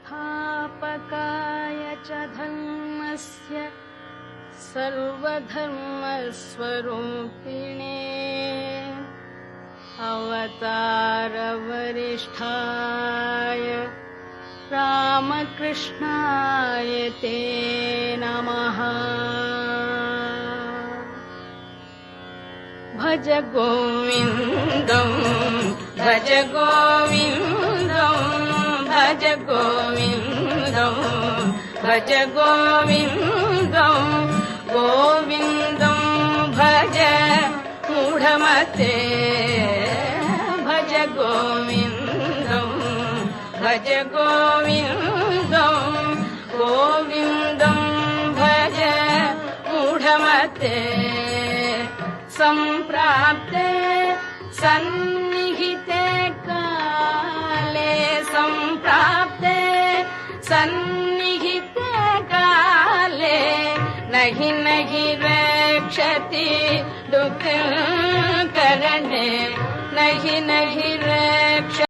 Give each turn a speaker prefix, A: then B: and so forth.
A: संस्थापकाय च धर्मस्य सर्वधर्मस्वरूपिणे अवतारवरिष्ठाय रामकृष्णाय ते नमः। भज गोविन्दं भज गोविन्दं भज गोविन्दं भज गोविन्दं गोविन्दं भज मूढमते भज गोविन्दं भज गोविन्दं गोविन्दं भज मूढमते। सम्प्राप्ते सन्निहिते काले सम्प्राप्ते सन्निहिते काले नहि नहि रक्षति दुःख करणे नहि नहि रक्ष